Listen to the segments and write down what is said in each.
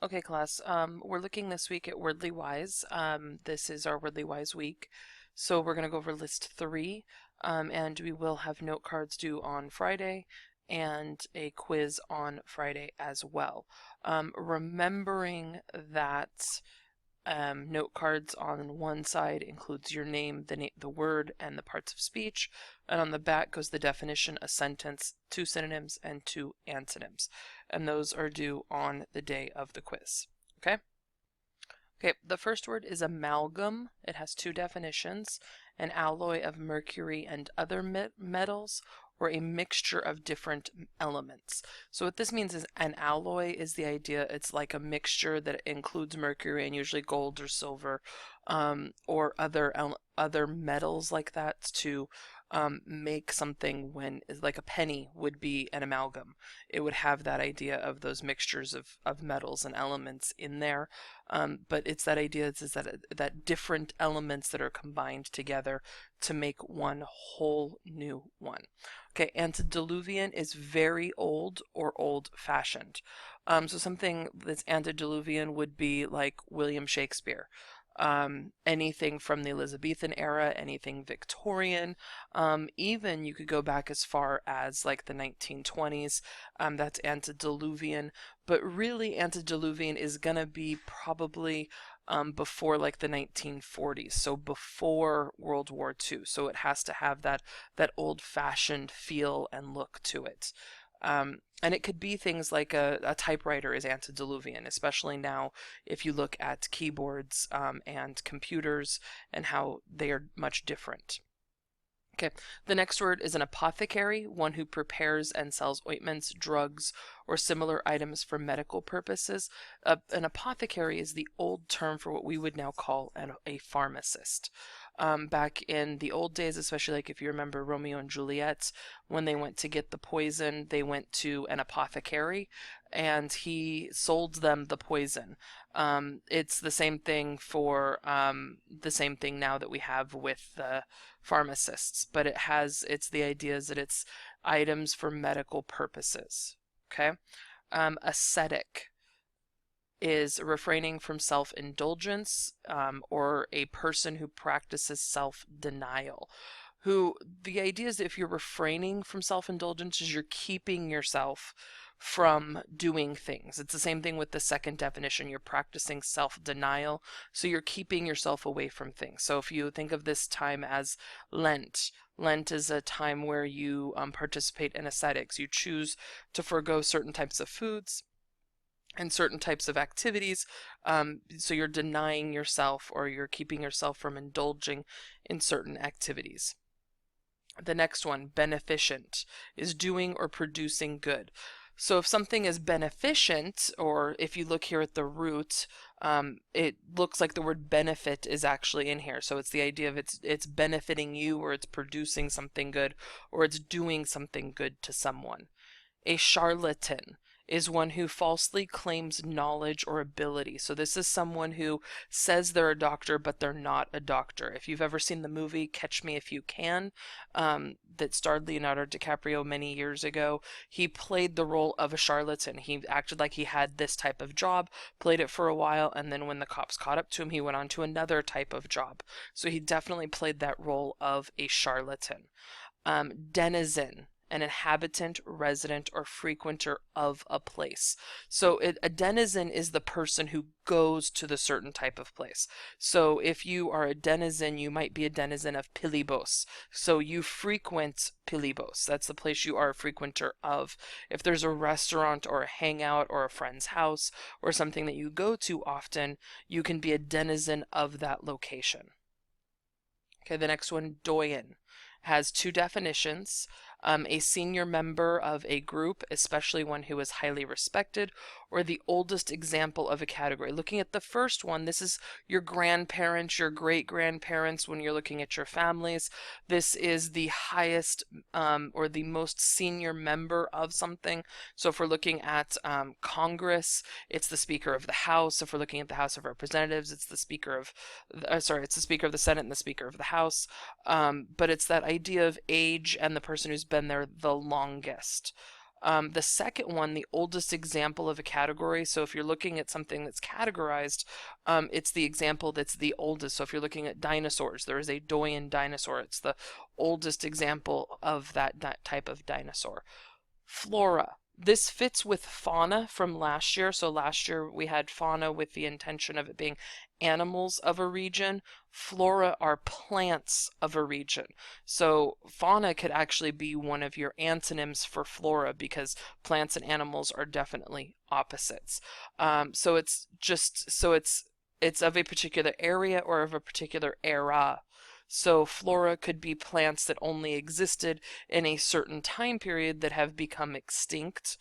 Okay, class. We're looking this week at Wordly Wise. This is our Wordly Wise week. So we're going to go over list three, and we will have note cards due on Friday and a quiz on Friday as well. Remembering that note cards on one side includes your name, the word, and the parts of speech, and on the back goes the definition, a sentence, two synonyms, and two antonyms. And those are due on the day of the quiz. Okay? Okay, the first word is amalgam. It has two definitions: an alloy of mercury and other metals, or a mixture of different elements. So what this means is an alloy is the idea it's like a mixture that includes mercury and usually gold or silver, or other metals like that to make something. When like a penny would be an amalgam, it would have that idea of those mixtures of metals and elements in there. But it's that idea is that different elements that are combined together to make one whole new one. Okay, antediluvian is very old or old-fashioned. So something that's antediluvian would be like William Shakespeare. Anything from the Elizabethan era, anything Victorian, even you could go back as far as like the 1920s. That's antediluvian, but really antediluvian is gonna be probably before like the 1940s, so before World War II. So it has to have that old-fashioned feel and look to it. And it could be things like a typewriter is antediluvian, especially now if you look at keyboards and computers and how they are much different. Okay, the next word is an apothecary, one who prepares and sells ointments, drugs, or similar items for medical purposes. An apothecary is the old term for what we would now call a pharmacist. Back in the old days, especially like if you remember Romeo and Juliet, when they went to get the poison, they went to an apothecary and he sold them the poison. It's the same thing for the same thing now that we have with the pharmacists, but it's the idea is that it's items for medical purposes. Okay. Ascetic is refraining from self-indulgence, or a person who practices self-denial. Who the idea is that if you're refraining from self-indulgence, is you're keeping yourself from doing things. It's the same thing with the second definition. You're practicing self-denial, so you're keeping yourself away from things. So if you think of this time as Lent, Lent is a time where you participate in ascetics. You choose to forego certain types of foods and certain types of activities, so you're denying yourself or you're keeping yourself from indulging in certain activities. The next one, beneficent, is doing or producing good. So if something is beneficent, or if you look here at the root, it looks like the word benefit is actually in here. So it's the idea of it's benefiting you, or it's producing something good, or it's doing something good to someone. A charlatan is one who falsely claims knowledge or ability. So this is someone who says they're a doctor, but they're not a doctor. If you've ever seen the movie Catch Me If You Can, that starred Leonardo DiCaprio many years ago, he played the role of a charlatan. He acted like he had this type of job, played it for a while, and then when the cops caught up to him, he went on to another type of job. So he definitely played that role of a charlatan. Denizen, an inhabitant, resident, or frequenter of a place. So a denizen is the person who goes to the certain type of place. So if you are a denizen, you might be a denizen of Pilibos. So you frequent Pilibos. That's the place you are a frequenter of. If there's a restaurant or a hangout or a friend's house or something that you go to often, you can be a denizen of that location. Okay, the next one, doyen, has two definitions: a senior member of a group, especially one who is highly respected, or the oldest example of a category. Looking at the first one, this is your grandparents, your great-grandparents when you're looking at your families. This is the highest or the most senior member of something. So if we're looking at Congress, it's the Speaker of the House. If we're looking at the House of Representatives, it's the Speaker of, it's the Speaker of the Senate and the Speaker of the House. But it's that idea of age and the person who's been there the longest. The second one, the oldest example of a category. So if you're looking at something that's categorized, it's the example that's the oldest. So if you're looking at dinosaurs, there is a Doyan dinosaur. It's the oldest example of that type of dinosaur. Flora. This fits with fauna from last year. So last year we had fauna with the intention of it being animals of a region. Flora are plants of a region. So fauna could actually be one of your antonyms for flora because plants and animals are definitely opposites. So it's of a particular area or of a particular era. So flora could be plants that only existed in a certain time period that have become extinct,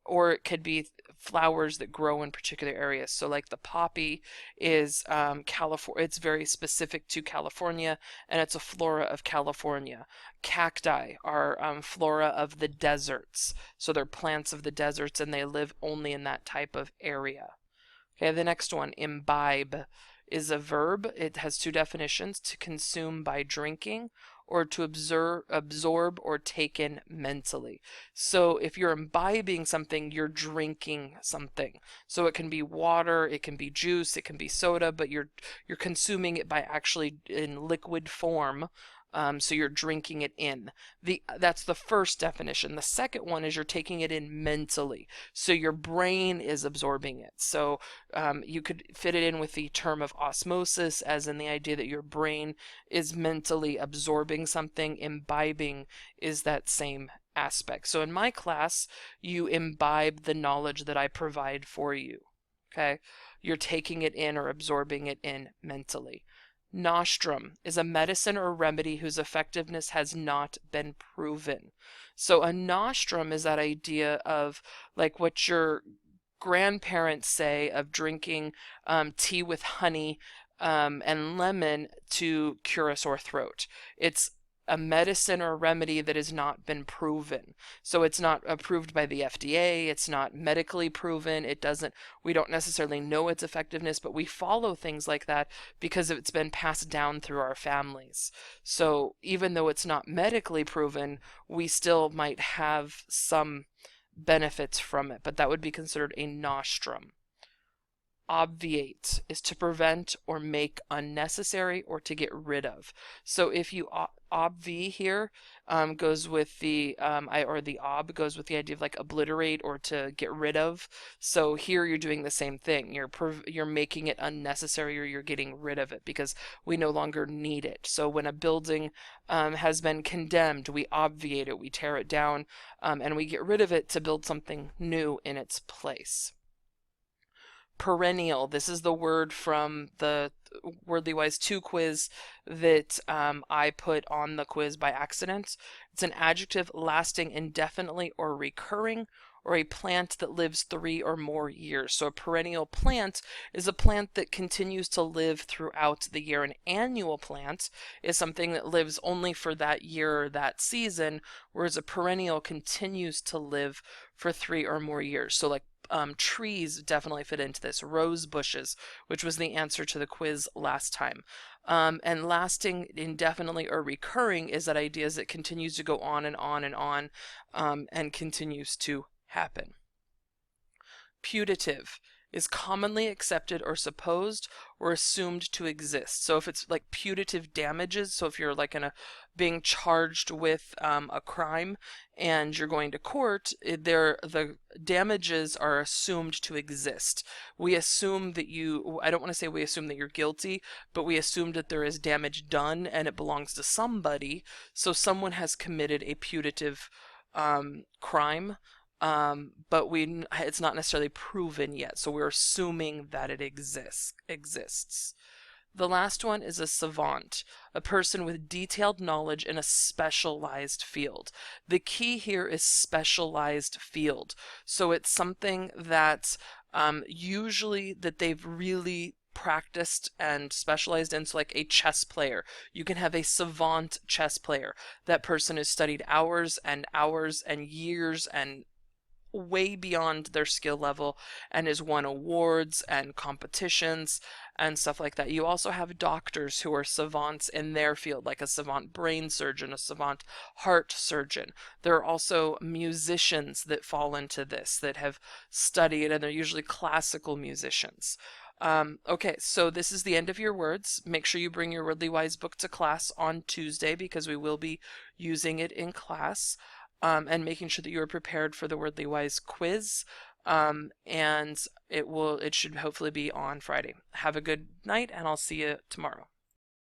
or it could be flowers that grow in particular areas. So like the poppy is California, it's very specific to California, and it's a flora of California. Cacti are flora of the deserts, so they're plants of the deserts and they live only in that type of area. Okay, the next one, imbibe, is a verb. It has two definitions: to consume by drinking, or to absorb or take in mentally. So if you're imbibing something, you're drinking something. So it can be water, it can be juice, it can be soda, but you're consuming it by actually in liquid form. So you're drinking it in. That's the first definition. The second one is you're taking it in mentally. So your brain is absorbing it. So you could fit it in with the term of osmosis, as in the idea that your brain is mentally absorbing something. Imbibing is that same aspect. So in my class, you imbibe the knowledge that I provide for you. Okay? You're taking it in or absorbing it in mentally. Nostrum is a medicine or remedy whose effectiveness has not been proven. So a nostrum is that idea of like what your grandparents say of drinking tea with honey and lemon to cure a sore throat. It's a medicine or remedy that has not been proven. So it's not approved by the FDA, it's not medically proven, we don't necessarily know its effectiveness, but we follow things like that because it's been passed down through our families. So even though it's not medically proven, we still might have some benefits from it, but that would be considered a nostrum. Obviate is to prevent or make unnecessary or to get rid of. So if you obvi here goes with the or the ob goes with the idea of like obliterate or to get rid of. So here you're doing the same thing. You're making it unnecessary or you're getting rid of it because we no longer need it. So when a building has been condemned, we obviate it, we tear it down, and we get rid of it to build something new in its place. Perennial. This is the word from the Wordly Wise 2 quiz that I put on the quiz by accident. It's an adjective lasting indefinitely or recurring, or a plant that lives 3 or more years. So a perennial plant is a plant that continues to live throughout the year. An annual plant is something that lives only for that year or that season, whereas a perennial continues to live for 3 or more years. So like trees definitely fit into this. Rose bushes, which was the answer to the quiz last time. And lasting indefinitely or recurring is that idea that continues to go on and on and on, and continues to happen. Putative is commonly accepted or supposed or assumed to exist. So if it's like putative damages, so if you're like being charged with a crime and you're going to court, the damages are assumed to exist. We assume that I don't want to say we assume that you're guilty, but we assume that there is damage done and it belongs to somebody. So someone has committed a putative crime. But it's not necessarily proven yet, so we're assuming that it exists. The last one is a savant, a person with detailed knowledge in a specialized field. The key here is specialized field. So it's something that usually that they've really practiced and specialized in. So like a chess player, you can have a savant chess player. That person has studied hours and hours and years and way beyond their skill level and has won awards and competitions and stuff like that. You also have doctors who are savants in their field, like a savant brain surgeon, a savant heart surgeon. There are also musicians that fall into this that have studied, and they're usually classical musicians. Okay, so this is the end of your words. Make sure you bring your Worldly Wise book to class on Tuesday because we will be using it in class, and making sure that you are prepared for the Worldly Wise quiz. And it should hopefully be on Friday. Have a good night, and I'll see you tomorrow.